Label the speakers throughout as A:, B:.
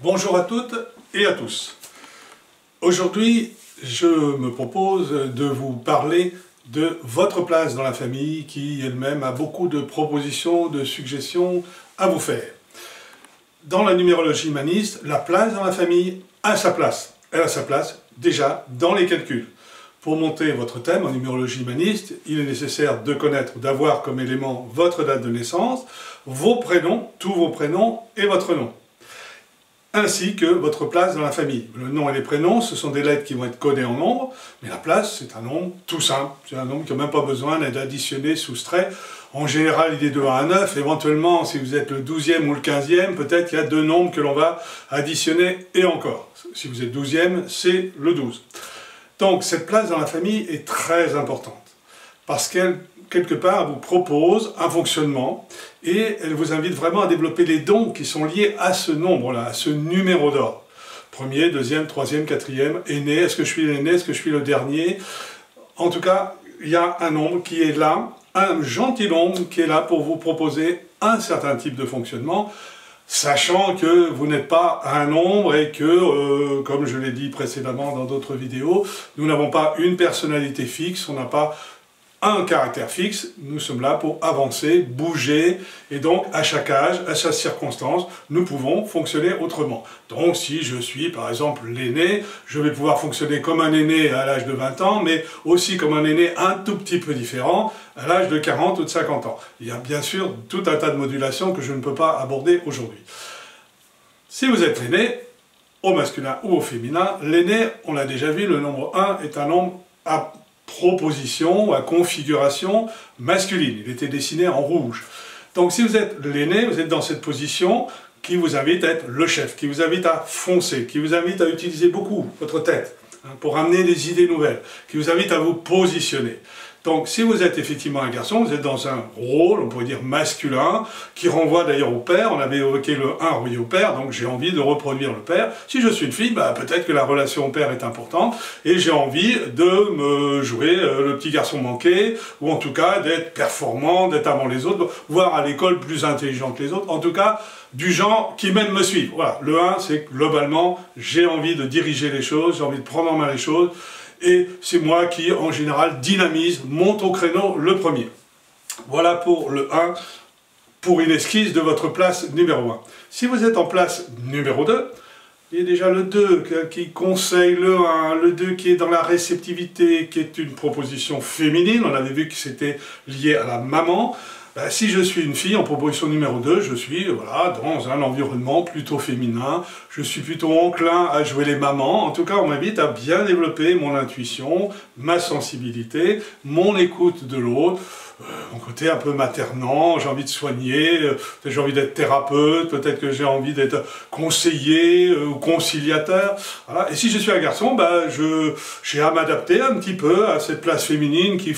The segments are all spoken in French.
A: Bonjour à toutes et à tous. Aujourd'hui, je me propose de vous parler de votre place dans la famille qui elle-même a beaucoup de propositions, de suggestions à vous faire. Dans la numérologie humaniste, la place dans la famille a sa place. Elle a sa place déjà dans les calculs. Pour monter votre thème en numérologie humaniste, il est nécessaire de connaître, d'avoir comme élément votre date de naissance, vos prénoms, tous vos prénoms et votre nom, ainsi que votre place dans la famille. Le nom et les prénoms, ce sont des lettres qui vont être codées en nombres, mais la place, c'est un nombre tout simple. C'est un nombre qui n'a même pas besoin d'être additionné, soustrait. En général, il est de 1 à 9. Éventuellement, si vous êtes le 12e ou le 15e, peut-être qu'il y a deux nombres que l'on va additionner et encore. Si vous êtes 12e, c'est le 12. Donc, cette place dans la famille est très importante, parce qu'elle, quelque part, vous propose un fonctionnement et elle vous invite vraiment à développer les dons qui sont liés à ce nombre-là, à ce numéro d'ordre. Premier, deuxième, troisième, quatrième, aîné, est-ce que je suis l'aîné, est-ce que je suis le dernier? En tout cas, il y a un nombre qui est là, un gentil nombre qui est là pour vous proposer un certain type de fonctionnement, sachant que vous n'êtes pas un nombre et que, comme je l'ai dit précédemment dans d'autres vidéos, nous n'avons pas une personnalité fixe, on n'a pas un caractère fixe, nous sommes là pour avancer, bouger, et donc à chaque âge, à chaque circonstance, nous pouvons fonctionner autrement. Donc si je suis par exemple l'aîné, je vais pouvoir fonctionner comme un aîné à l'âge de 20 ans, mais aussi comme un aîné un tout petit peu différent à l'âge de 40 ou de 50 ans. Il y a bien sûr tout un tas de modulations que je ne peux pas aborder aujourd'hui. Si vous êtes l'aîné, au masculin ou au féminin, l'aîné, on l'a déjà vu, le nombre 1 est un nombre à proposition, à configuration masculine. Il était dessiné en rouge. Donc si vous êtes l'aîné, vous êtes dans cette position qui vous invite à être le chef, qui vous invite à foncer, qui vous invite à utiliser beaucoup votre tête pour amener des idées nouvelles, qui vous invite à vous positionner. Donc si vous êtes effectivement un garçon, vous êtes dans un rôle, on pourrait dire masculin, qui renvoie d'ailleurs au père. On avait évoqué le 1 relié au père, donc j'ai envie de reproduire le père. Si je suis une fille, bah, peut-être que la relation au père est importante, et j'ai envie de me jouer le petit garçon manqué, ou en tout cas d'être performant, d'être avant les autres, voire à l'école plus intelligent que les autres, en tout cas du genre qui même me suivent. Voilà, le 1, c'est globalement, j'ai envie de diriger les choses, j'ai envie de prendre en main les choses, et c'est moi qui, en général, dynamise, monte au créneau le premier. Voilà pour le 1, pour une esquisse de votre place numéro 1. Si vous êtes en place numéro 2, il y a déjà le 2 qui conseille le 1, le 2 qui est dans la réceptivité, qui est une proposition féminine, on avait vu que c'était lié à la maman. Ben, si je suis une fille, en proposition numéro 2, je suis voilà, dans un environnement plutôt féminin, je suis plutôt enclin à jouer les mamans. En tout cas, on m'invite à bien développer mon intuition, ma sensibilité, mon écoute de l'autre, mon côté un peu maternant, j'ai envie de soigner, peut-être j'ai envie d'être thérapeute, peut-être que j'ai envie d'être conseiller ou conciliateur. Voilà. Et si je suis un garçon, ben, j'ai à m'adapter un petit peu à cette place féminine qui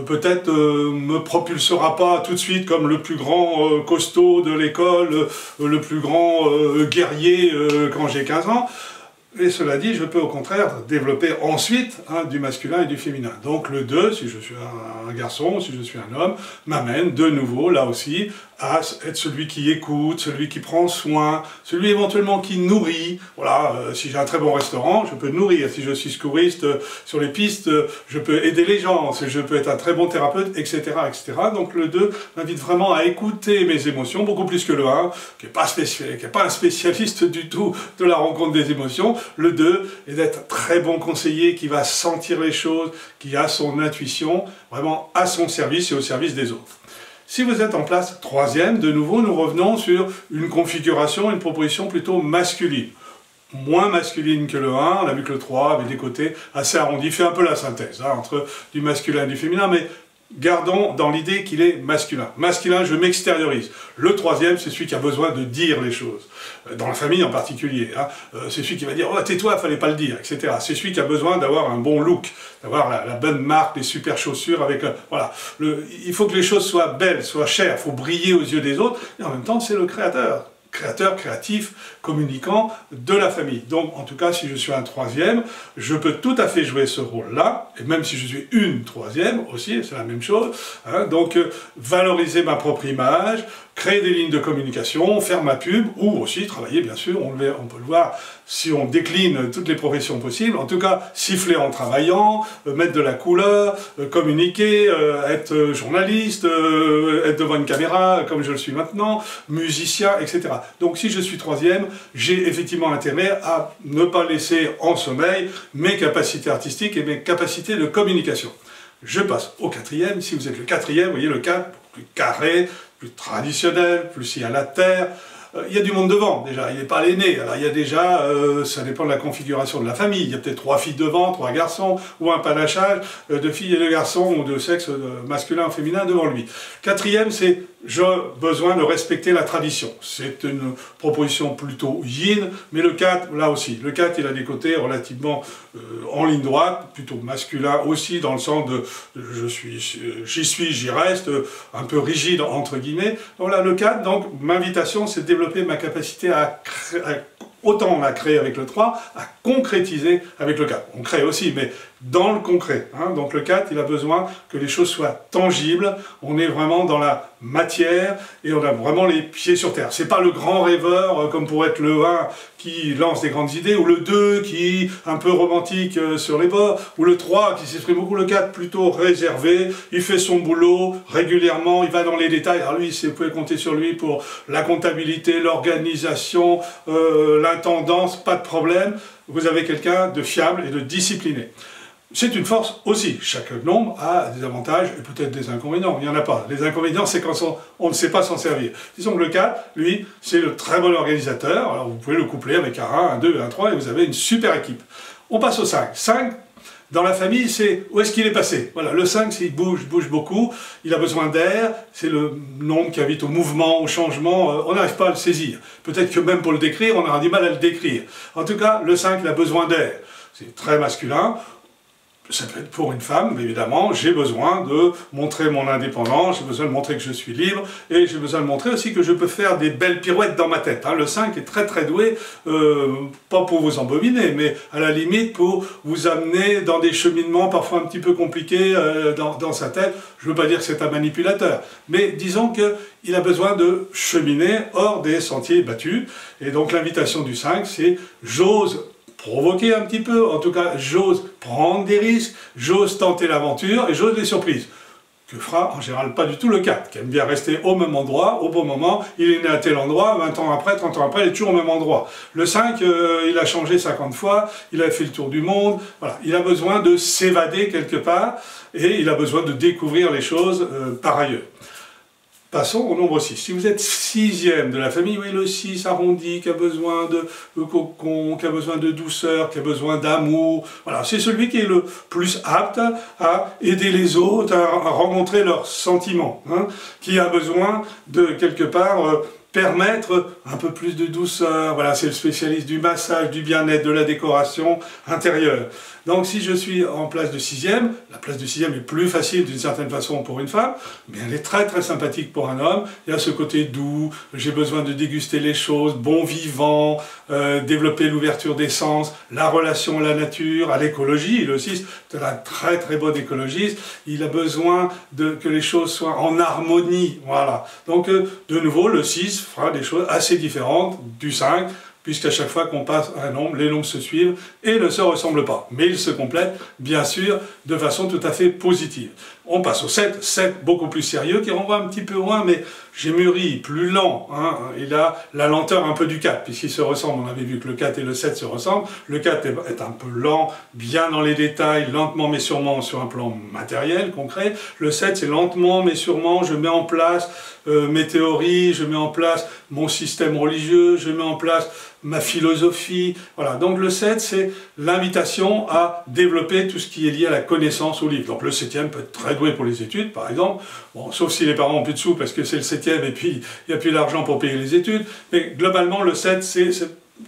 A: peut-être me propulsera pas tout de suite comme le plus grand costaud de l'école, le plus grand guerrier quand j'ai 15 ans. Et cela dit, je peux au contraire développer ensuite du masculin et du féminin. Donc le 2, si je suis un garçon, si je suis un homme, m'amène de nouveau, là aussi, à être celui qui écoute, celui qui prend soin, celui éventuellement qui nourrit. Voilà, si j'ai un très bon restaurant, je peux nourrir. Si je suis secouriste sur les pistes, je peux aider les gens. Je peux être un très bon thérapeute, etc., etc. Donc le 2 m'invite vraiment à écouter mes émotions, beaucoup plus que le 1, qui n'est pas un spécialiste du tout de la rencontre des émotions. Le 2 est d'être très bon conseiller, qui va sentir les choses, qui a son intuition vraiment à son service et au service des autres. Si vous êtes en place 3e, de nouveau, nous revenons sur une configuration, une proposition plutôt masculine. Moins masculine que le 1, on a vu que le 3 avait des côtés assez arrondis, fait un peu la synthèse entre du masculin et du féminin, mais gardons dans l'idée qu'il est masculin. Masculin, je m'extériorise. Le 3e, c'est celui qui a besoin de dire les choses. Dans la famille en particulier. C'est celui qui va dire « Oh, tais-toi, fallait pas le dire », etc. C'est celui qui a besoin d'avoir un bon look, d'avoir la bonne marque, les super chaussures avec... voilà. Il faut que les choses soient belles, soient chères, il faut briller aux yeux des autres, et en même temps, c'est le créateur. Créateur, créatif, communicant de la famille. Donc, en tout cas, si je suis un 3e, je peux tout à fait jouer ce rôle-là, et même si je suis une 3e aussi, c'est la même chose. Donc, valoriser ma propre image, créer des lignes de communication, faire ma pub, ou aussi travailler, bien sûr, on peut le voir si on décline toutes les professions possibles, en tout cas siffler en travaillant, mettre de la couleur, communiquer, être journaliste, être devant une caméra comme je le suis maintenant, musicien, etc. Donc si je suis troisième, j'ai effectivement intérêt à ne pas laisser en sommeil mes capacités artistiques et mes capacités de communication. Je passe au quatrième. Si vous êtes le quatrième, vous voyez le 4, plus carré, plus traditionnel, plus il y a la terre. Il y a du monde devant, déjà, il n'est pas l'aîné. Alors il y a déjà, ça dépend de la configuration de la famille, il y a peut-être 3 filles devant, 3 garçons, ou un panachage de filles et de garçons, ou de sexe masculin ou féminin devant lui. Quatrième, c'est j'ai besoin de respecter la tradition. C'est une proposition plutôt yin, mais le 4, là aussi, le 4, il a des côtés relativement en ligne droite, plutôt masculin aussi, dans le sens de j'y suis, j'y reste, un peu rigide entre guillemets. Voilà, le 4, donc m'invitation, c'est de développer ma capacité à autant on a créé avec le 3, à concrétiser avec le 4. On crée aussi, mais dans le concret. Hein. Donc le 4, il a besoin que les choses soient tangibles, on est vraiment dans la matière et on a vraiment les pieds sur terre. C'est pas le grand rêveur comme pourrait être le 1 qui lance des grandes idées, ou le 2 qui un peu romantique sur les bords, ou le 3 qui s'exprime beaucoup, le 4 plutôt réservé, il fait son boulot régulièrement, il va dans les détails. Alors lui, vous pouvez compter sur lui pour la comptabilité, l'organisation, l'intendance, pas de problème. Vous avez quelqu'un de fiable et de discipliné. C'est une force aussi. Chaque nombre a des avantages et peut-être des inconvénients. Il n'y en a pas. Les inconvénients, c'est quand on ne sait pas s'en servir. Disons que le 4, lui, c'est le très bon organisateur. Alors vous pouvez le coupler avec un 1, un 2 et un 3 et vous avez une super équipe. On passe au 5. 5, dans la famille, c'est où est-ce qu'il est passé. Voilà, le 5, il bouge beaucoup, il a besoin d'air, c'est le nombre qui invite au mouvement, au changement, on n'arrive pas à le saisir. Peut-être que même pour le décrire, on aura du mal à le décrire. En tout cas, le 5, il a besoin d'air. C'est très masculin. Ça peut être pour une femme, mais évidemment, j'ai besoin de montrer mon indépendance, j'ai besoin de montrer que je suis libre, et j'ai besoin de montrer aussi que je peux faire des belles pirouettes dans ma tête. Hein. Le 5 est très très doué, pas pour vous embobiner, mais à la limite pour vous amener dans des cheminements parfois un petit peu compliqués dans sa tête. Je ne veux pas dire que c'est un manipulateur, mais disons qu'il a besoin de cheminer hors des sentiers battus, et donc l'invitation du 5, c'est « j'ose » provoquer un petit peu, en tout cas j'ose prendre des risques, j'ose tenter l'aventure et j'ose les surprises. Que fera en général pas du tout le 4, qui aime bien rester au même endroit, au bon moment, il est né à tel endroit, 20 ans après, 30 ans après, il est toujours au même endroit. Le 5, il a changé 50 fois, il a fait le tour du monde, voilà, il a besoin de s'évader quelque part et il a besoin de découvrir les choses par ailleurs. Passons au nombre 6. Si vous êtes 6e de la famille, oui, le 6 arrondi, qui a besoin de cocon, qui a besoin de douceur, qui a besoin d'amour, voilà, c'est celui qui est le plus apte à aider les autres, à rencontrer leurs sentiments, hein, qui a besoin de, quelque part, permettre un peu plus de douceur. Voilà, c'est le spécialiste du massage, du bien-être, de la décoration intérieure. Donc si je suis en place de 6e, la place de 6e est plus facile d'une certaine façon pour une femme, mais elle est très très sympathique pour un homme. Il y a ce côté doux, j'ai besoin de déguster les choses, bon vivant, développer l'ouverture des sens, la relation à la nature, à l'écologie. Le 6 est un très très bon écologiste, il a besoin que les choses soient en harmonie. Voilà. Donc de nouveau, le 6 fera des choses assez différentes du 5, puisqu'à chaque fois qu'on passe un nombre, les nombres se suivent et ne se ressemblent pas. Mais ils se complètent, bien sûr, de façon tout à fait positive. On passe au 7, 7 beaucoup plus sérieux, qui renvoie un petit peu loin, mais j'ai mûri, plus lent. Hein. Il a la lenteur un peu du 4, puisqu'ils se ressemblent. On avait vu que le 4 et le 7 se ressemblent. Le 4 est un peu lent, bien dans les détails, lentement mais sûrement sur un plan matériel, concret. Le 7, c'est lentement mais sûrement, je mets en place mes théories, je mets en place mon système religieux, je mets en place ma philosophie. Voilà. Donc le 7, c'est l'invitation à développer tout ce qui est lié à la connaissance au livre. Donc le 7e peut être très doué pour les études, par exemple, bon, sauf si les parents ont plus de sous parce que c'est le 7e et puis il n'y a plus d'argent pour payer les études, mais globalement le 7 c'est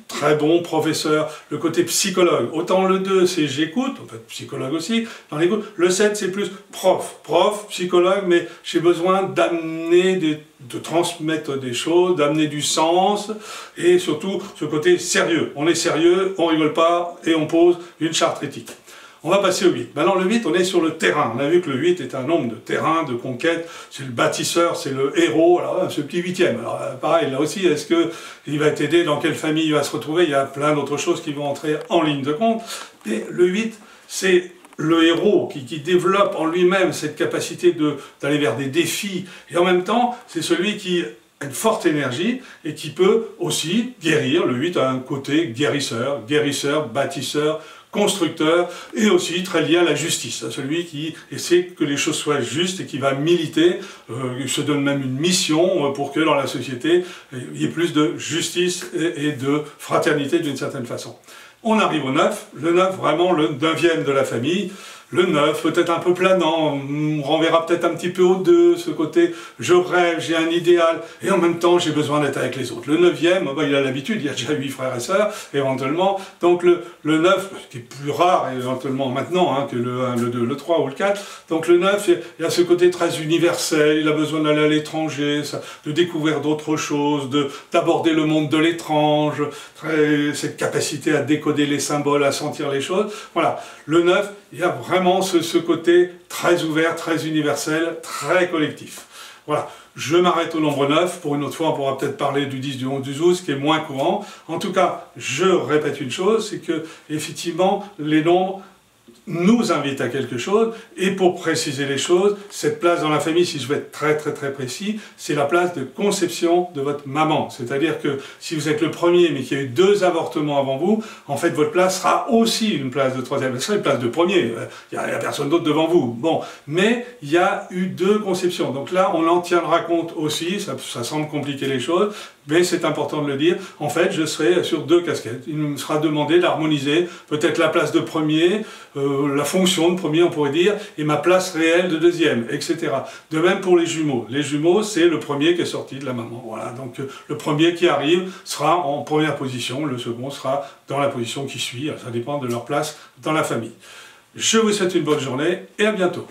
A: très bon professeur, le côté psychologue. Autant le 2 c'est j'écoute, en fait psychologue aussi, dans l'écoute. Le 7 c'est plus prof, psychologue, mais j'ai besoin d'amener, de transmettre des choses, d'amener du sens, et surtout ce côté sérieux. On est sérieux, on rigole pas, et on pose une charte éthique. On va passer au 8. Maintenant, le 8, on est sur le terrain. On a vu que le 8 est un nombre de terrain, de conquête. C'est le bâtisseur, c'est le héros. Alors, ce petit 8e. Alors, pareil, là aussi, est-ce qu'il va t'aider? Dans quelle famille il va se retrouver? Il y a plein d'autres choses qui vont entrer en ligne de compte. Et le 8, c'est le héros qui développe en lui-même cette capacité d'aller vers des défis. Et en même temps, c'est celui qui a une forte énergie et qui peut aussi guérir. Le 8 a un côté guérisseur, bâtisseur, constructeur, et aussi très lié à la justice, celui qui essaie que les choses soient justes et qui va militer, il se donne même une mission pour que dans la société, il y ait plus de justice et de fraternité d'une certaine façon. On arrive au 9, le 9 vraiment le 9e de la famille. Le 9, peut-être un peu planant, on renverra peut-être un petit peu au 2, ce côté je rêve, j'ai un idéal, et en même temps j'ai besoin d'être avec les autres. Le 9e, il a l'habitude, il y a déjà 8 frères et sœurs, éventuellement, donc le 9, qui est plus rare éventuellement maintenant que le 1, le 2, le 3 ou le 4, donc le 9, il a ce côté très universel, il a besoin d'aller à l'étranger, de découvrir d'autres choses, d'aborder le monde de l'étrange, cette capacité à décoder les symboles, à sentir les choses. Voilà, le 9, il y a vraiment ce côté très ouvert, très universel, très collectif. Voilà, je m'arrête au nombre 9, pour une autre fois on pourra peut-être parler du 10, du 11, du 12, qui est moins courant. En tout cas, je répète une chose, c'est que effectivement les nombres nous invite à quelque chose, et pour préciser les choses, cette place dans la famille, si je veux être très précis, c'est la place de conception de votre maman. C'est-à-dire que si vous êtes le premier, mais qu'il y a eu 2 avortements avant vous, en fait votre place sera aussi une place de 3e, ce sera une place de premier, il n'y a personne d'autre devant vous. Bon, mais il y a eu 2 conceptions, donc là on en tiendra compte aussi, ça semble compliquer les choses, mais c'est important de le dire. En fait, je serai sur 2 casquettes. Il me sera demandé d'harmoniser peut-être la place de premier, la fonction de premier, on pourrait dire, et ma place réelle de 2e, etc. De même pour les jumeaux. Les jumeaux, c'est le premier qui est sorti de la maman. Voilà. Donc le premier qui arrive sera en première position, le second sera dans la position qui suit. Ça dépend de leur place dans la famille. Je vous souhaite une bonne journée et à bientôt.